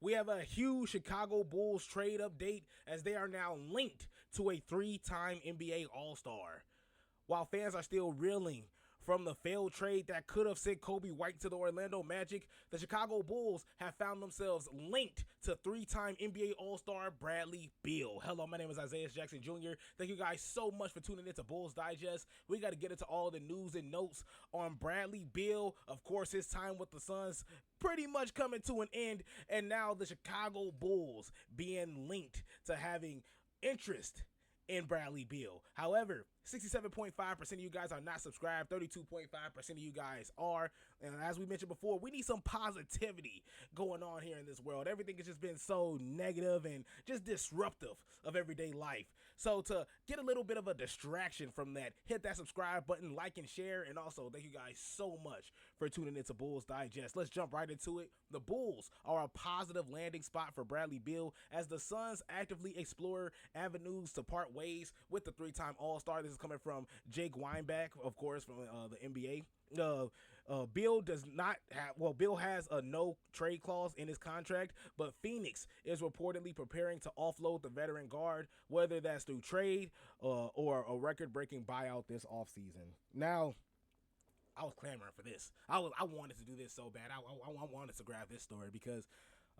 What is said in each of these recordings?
We have a huge Chicago Bulls trade update as they are now linked to a 3-time NBA All-Star. While fans are still reeling from the failed trade that could have sent Kobe White to the Orlando Magic, the Chicago Bulls have found themselves linked to 3-time NBA All-Star Bradley Beal. Hello, my name is Isaias Jackson Jr. Thank you guys so much for tuning in to Bulls Digest. We got to get into all the news and notes on Bradley Beal. Of course, his time with the Suns pretty much coming to an end, and now the Chicago Bulls being linked to having interest in Bradley Beal. However, 67.5% of you guys are not subscribed. 32.5% of you guys are. And as we mentioned before, we need some positivity going on here in this world. Everything has just been so negative and just disruptive of everyday life. So to get a little bit of a distraction from that, hit that subscribe button, like and share. And also, thank you guys so much for tuning into Bulls Digest. Let's jump right into it. The Bulls are a positive landing spot for Bradley Beal as the Suns actively explore avenues to part ways with the 3-time All-Star. This is coming from Jake Weinbach, of course, from the NBA. Bill does not have, Bill has a no trade clause in his contract, but Phoenix is reportedly preparing to offload the veteran guard, whether that's through trade or a record-breaking buyout this offseason. Now, I was clamoring for this. I wanted to do this so bad. I wanted to grab this story because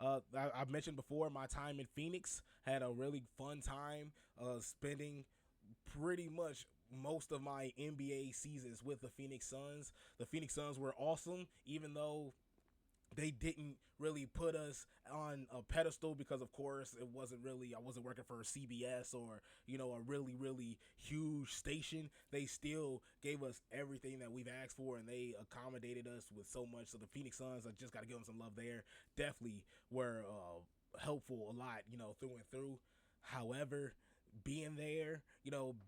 I've mentioned before my time in Phoenix. Had a really fun time spending pretty much most of my NBA seasons with the Phoenix Suns. The Phoenix Suns were awesome, even though they didn't really put us on a pedestal because, of course, I wasn't working for CBS or, a really, really huge station. They still gave us everything that we've asked for, and they accommodated us with so much. So the Phoenix Suns, I just got to give them some love there. Definitely were helpful a lot, through and through. However, being there,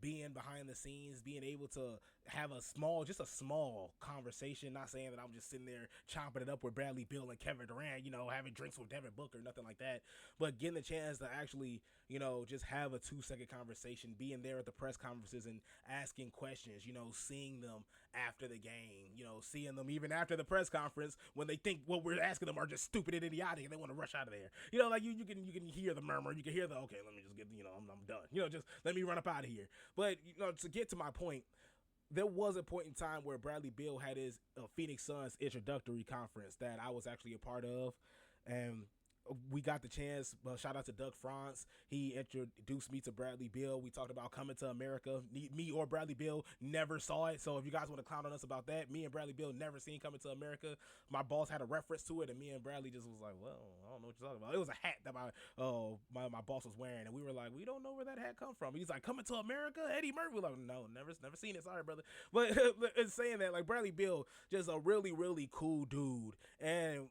being behind the scenes, being able to have a small conversation, not saying that I'm just sitting there chomping it up with Bradley Beal and Kevin Durant, having drinks with Devin Booker, nothing like that, but getting the chance to actually, just have a 2-second conversation, being there at the press conferences and asking questions, seeing them after the game, seeing them even after the press conference when they think what we're asking them are just stupid and idiotic and they want to rush out of there. Like you can hear the murmur, you can hear the, okay, let me just get, I'm done. Just let me run up out of here. But, to get to my point, there was a point in time where Bradley Beal had his Phoenix Suns introductory conference that I was actually a part of. And we got the chance. Shout out to Doug France. He introduced me to Bradley Beal. We talked about coming to America. Me or Bradley Beal never saw it. So if you guys want to clown on us about that, me and Bradley Beal never seen Coming to America. My boss had a reference to it, and me and Bradley just was like, well, I don't know what you're talking about. It was a hat that my boss was wearing, and we were like, we don't know where that hat come from. He's like, Coming to America, Eddie Murphy. We're like, no, never seen it. Sorry, brother. But it's saying that, like, Bradley Beal, just a really, really cool dude. And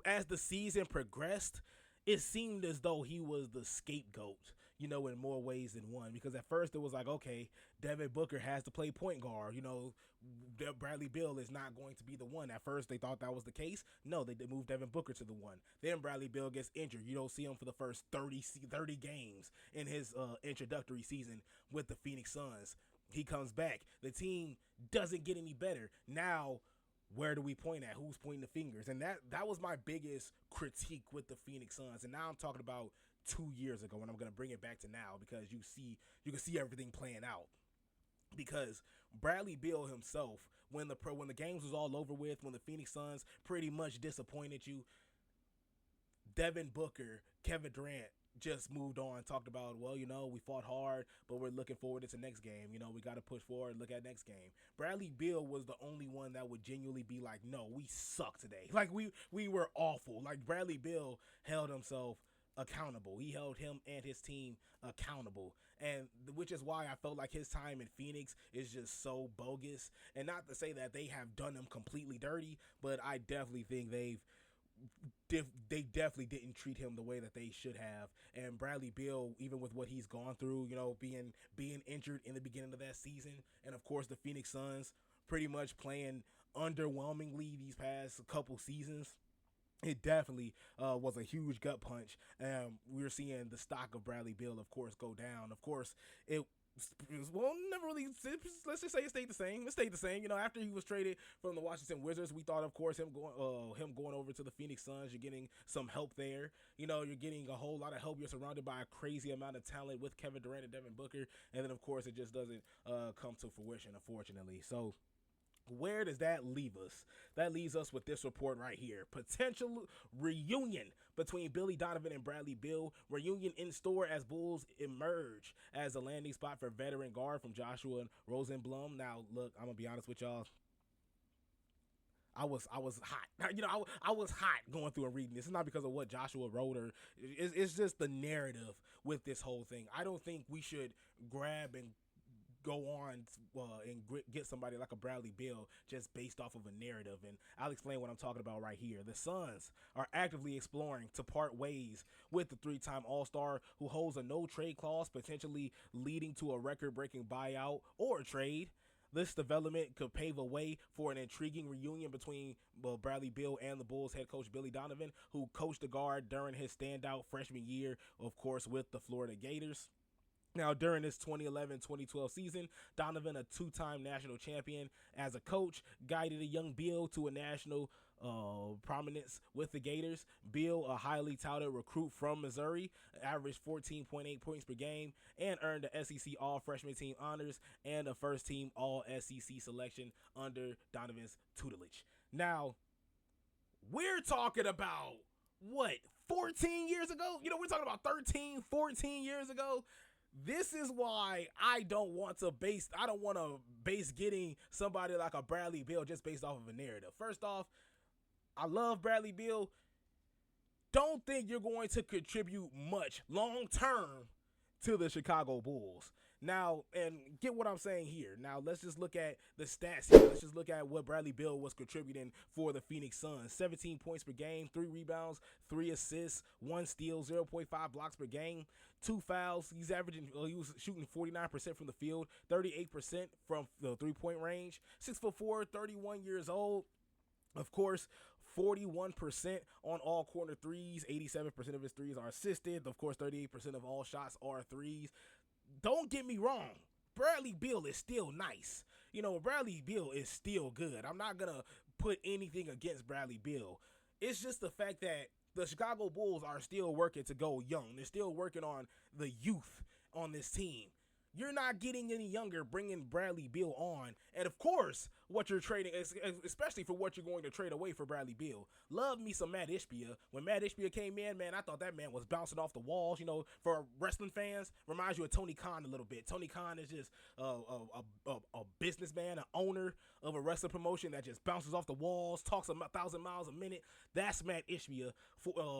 as the season progressed, it seemed as though he was the scapegoat, in more ways than one. Because at first it was like, okay, Devin Booker has to play point guard. Bradley Beal is not going to be the one. At first they thought that was the case. No, they moved Devin Booker to the one. Then Bradley Beal gets injured. You don't see him for the first 30 games in his introductory season with the Phoenix Suns. He comes back. The team doesn't get any better. Now, where do we point at? Who's pointing the fingers? And that was my biggest critique with the Phoenix Suns. And now I'm talking about 2 years ago, and I'm going to bring it back to now because you can see everything playing out. Because Bradley Beal himself, when the games was all over with, when the Phoenix Suns pretty much disappointed you, Devin Booker, Kevin Durant just moved on, talked about, well, we fought hard, but we're looking forward to the next game. We got to push forward, look at next game. Bradley Beal was the only one that would genuinely be like, no, we suck today. Like, we were awful. Like, Bradley Beal held himself accountable. He held him and his team accountable, and which is why I felt like his time in Phoenix is just so bogus. And not to say that they have done him completely dirty, but I definitely think they definitely didn't treat him the way that they should have. And Bradley Beal, even with what he's gone through, being injured in the beginning of that season, and of course the Phoenix Suns pretty much playing underwhelmingly these past couple seasons, it definitely was a huge gut punch. We were seeing the stock of Bradley Beal, of course, go down. Of course, it well, never really. Let's just say it stayed the same. It stayed the same. After he was traded from the Washington Wizards, we thought, of course, him going over to the Phoenix Suns. You're getting some help there. You're getting a whole lot of help. You're surrounded by a crazy amount of talent with Kevin Durant and Devin Booker, and then of course it just doesn't come to fruition, unfortunately. So, where does that leave us? That leaves us with this report right here. Potential reunion between Billy Donovan and Bradley Beal. Reunion in store as Bulls emerge as a landing spot for veteran guard from Joshua Rosenblum. Now, look, I'm going to be honest with y'all. I was hot. I was hot going through and reading this. It's not because of what Joshua wrote, or it's just the narrative with this whole thing. I don't think we should grab and go on and get somebody like a Bradley Beal just based off of a narrative. And I'll explain what I'm talking about right here. The Suns are actively exploring to part ways with the three-time All-Star who holds a no-trade clause, potentially leading to a record-breaking buyout or trade. This development could pave a way for an intriguing reunion between Bradley Beal and the Bulls head coach Billy Donovan, who coached the guard during his standout freshman year, of course, with the Florida Gators. Now, during this 2011-2012 season, Donovan, a two-time national champion as a coach, guided a young Beal to a national prominence with the Gators. Beal, a highly touted recruit from Missouri, averaged 14.8 points per game and earned the SEC All-Freshman Team honors and a first-team All-SEC selection under Donovan's tutelage. Now, we're talking about, 14 years ago? We're talking about 13, 14 years ago. This is why I don't want to base getting somebody like a Bradley Beal just based off of a narrative. First off, I love Bradley Beal. Don't think you're going to contribute much long term to the Chicago Bulls. Now, and get what I'm saying here. Now, let's just look at the stats here. Let's just look at what Bradley Beal was contributing for the Phoenix Suns. 17 points per game, 3 rebounds, 3 assists, 1 steal, 0.5 blocks per game, 2 fouls. He was shooting 49% from the field, 38% from the three-point range, 6'4", 31 years old. Of course, 41% on all corner threes. 87% of his threes are assisted. Of course, 38% of all shots are threes. Don't get me wrong. Bradley Beal is still nice. Bradley Beal is still good. I'm not going to put anything against Bradley Beal. It's just the fact that the Chicago Bulls are still working to go young. They're still working on the youth on this team. You're not getting any younger bringing Bradley Beal on. And, of course, what you're trading, especially for what you're going to trade away for Bradley Beal. Love me some Matt Ishbia. When Matt Ishbia came in, man, I thought that man was bouncing off the walls. For wrestling fans, reminds you of Tony Khan a little bit. Tony Khan is just a businessman, an owner of a wrestling promotion that just bounces off the walls, talks 1,000 miles a minute. That's Matt Ishbia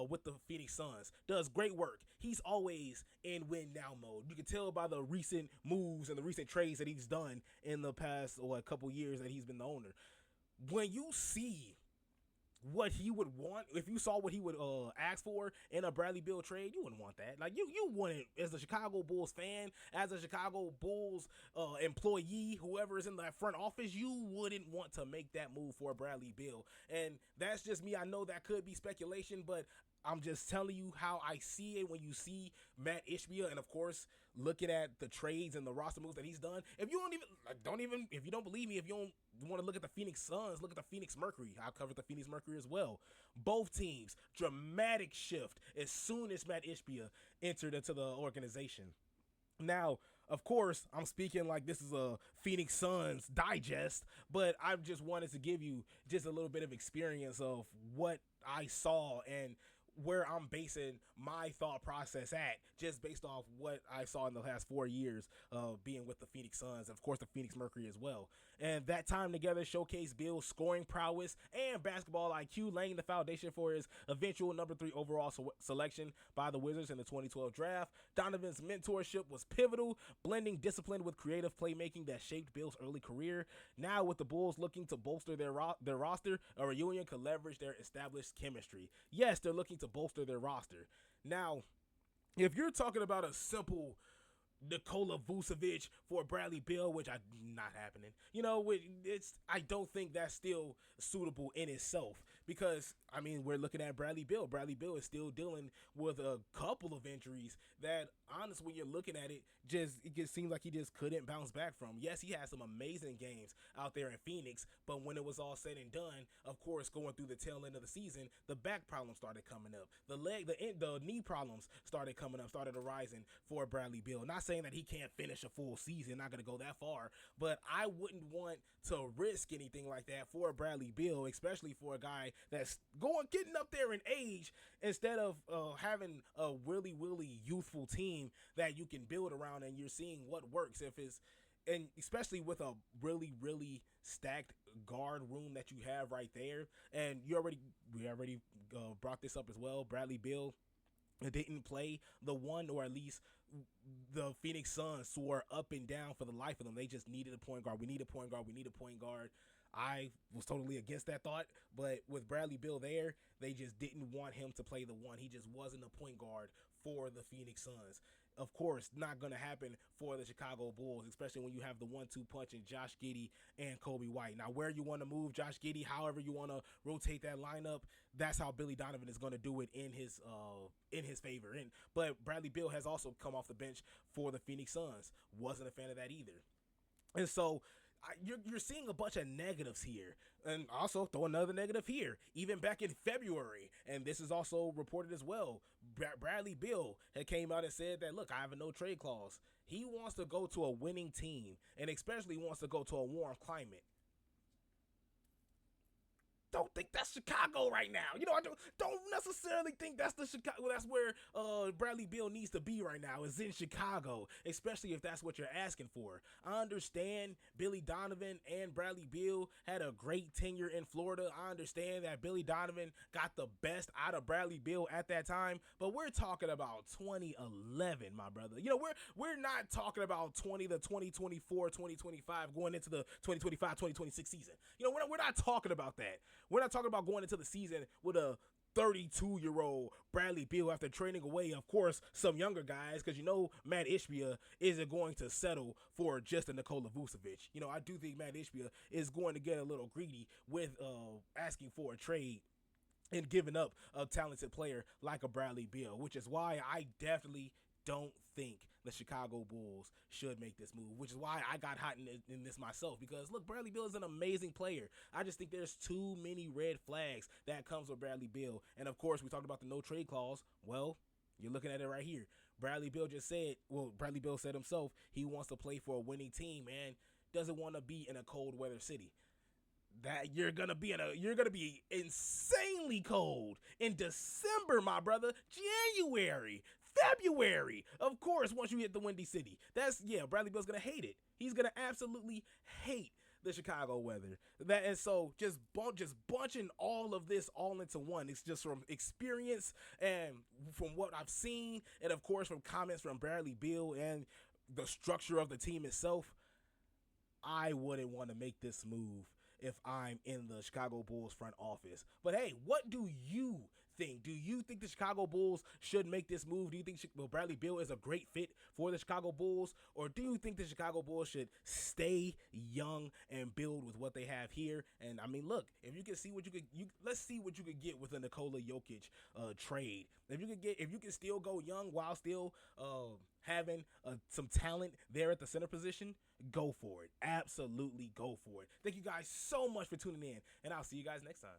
with the Phoenix Suns. Does great work. He's always in win-now mode. You can tell by the recent moves and the recent trades that he's done in the past a couple years that he's been the owner. When you see what he would want, if you saw what he would ask for in a Bradley Beal trade, you wouldn't want that. Like you wouldn't, as a Chicago Bulls fan, as a Chicago Bulls employee, whoever is in that front office, you wouldn't want to make that move for Bradley Beal. And that's just me. I know that could be speculation, but I'm just telling you how I see it when you see Matt Ishbia, and of course, looking at the trades and the roster moves that he's done. If you if you don't believe me, if you don't want to look at the Phoenix Suns, look at the Phoenix Mercury. I covered the Phoenix Mercury as well. Both teams, dramatic shift as soon as Matt Ishbia entered into the organization. Now, of course, I'm speaking like this is a Phoenix Suns digest, but I just wanted to give you just a little bit of experience of what I saw and where I'm basing my thought process at, just based off what I saw in the last 4 years of being with the Phoenix Suns, and of course the Phoenix Mercury as well. And that time together showcased Beal's scoring prowess and basketball IQ, laying the foundation for his eventual number 3 overall selection by the Wizards in the 2012 draft. Donovan's mentorship was pivotal, blending discipline with creative playmaking that shaped Beal's early career. Now with the Bulls looking to bolster their roster, a reunion could leverage their established chemistry. Yes, they're looking to bolster their roster. Now, if you're talking about a simple Nikola Vucevic for Bradley Beal, which I not happening. I don't think that's still suitable in itself because we're looking at Bradley Beal. Bradley Beal is still dealing with a couple of injuries that, honestly, when you're looking at it, it just seems like he just couldn't bounce back from. Yes, he had some amazing games out there in Phoenix, but when it was all said and done, of course, going through the tail end of the season, the back problems started coming up, the knee problems started arising for Bradley Beal. Not saying that he can't finish a full season, not going to go that far, but I wouldn't want to risk anything like that for Bradley Beal, especially for a guy that's getting up there in age, instead of having a really, really youthful team that you can build around and you're seeing what works. And especially with a really, really stacked guard room that you have right there. And we already brought this up as well. Bradley Beal didn't play the one, or at least the Phoenix Suns swore up and down for the life of them. They just needed a point guard. We need a point guard. We need a point guard. I was totally against that thought, but with Bradley Beal there, they just didn't want him to play the one. He just wasn't a point guard for the Phoenix Suns. Of course, not going to happen for the Chicago Bulls, especially when you have the 1-2 punch in Josh Giddey and Kobe White. Now, where you want to move Josh Giddey, however you want to rotate that lineup, that's how Billy Donovan is going to do it in his favor. But Bradley Beal has also come off the bench for the Phoenix Suns. Wasn't a fan of that either. And so you're seeing a bunch of negatives here, and also throw another negative here. Even back in February, and this is also reported as well, Bradley Beal had came out and said that, look, I have a no trade clause. He wants to go to a winning team, and especially wants to go to a warm climate. Don't think that's Chicago right now. I don't necessarily think that's the Chicago. That's where Bradley Beal needs to be right now, is in Chicago, especially if that's what you're asking for. I understand Billy Donovan and Bradley Beal had a great tenure in Florida. I understand that Billy Donovan got the best out of Bradley Beal at that time, but we're talking about 2011, my brother. We're not talking about 2024, 2025 going into the 2025, 2026 season. We're not talking about that. We're not talking about going into the season with a 32-year-old Bradley Beal after trading away, of course, some younger guys, because Matt Ishbia isn't going to settle for just a Nikola Vucevic. I do think Matt Ishbia is going to get a little greedy with asking for a trade and giving up a talented player like a Bradley Beal, which is why I definitely don't think the Chicago Bulls should make this move, which is why I got hot in this myself, because look, Bradley Beal is an amazing player. I just think there's too many red flags that comes with Bradley Beal. And of course, we talked about the no trade clause. Well, you're looking at it right here. Bradley Beal said himself, he wants to play for a winning team, man. Doesn't want to be in a cold weather city. That you're gonna be insanely cold in December, my brother. January, February, of course, once you hit the Windy City. Bradley Beal's gonna hate it. He's gonna absolutely hate the Chicago weather. And so just bunching all of this all into one. It's just from experience and from what I've seen, and of course from comments from Bradley Beal and the structure of the team itself. I wouldn't want to make this move if I'm in the Chicago Bulls front office. But hey, what do you think? Do you think the Chicago Bulls should make this move? Do you think Bradley Beal is a great fit for the Chicago Bulls? Or do you think the Chicago Bulls should stay young and build with what they have here? And look, if you can see let's see what you could get with a Nikola Jokic trade. If you can still go young while still having some talent there at the center position, go for it. Absolutely go for it. Thank you guys so much for tuning in, and I'll see you guys next time.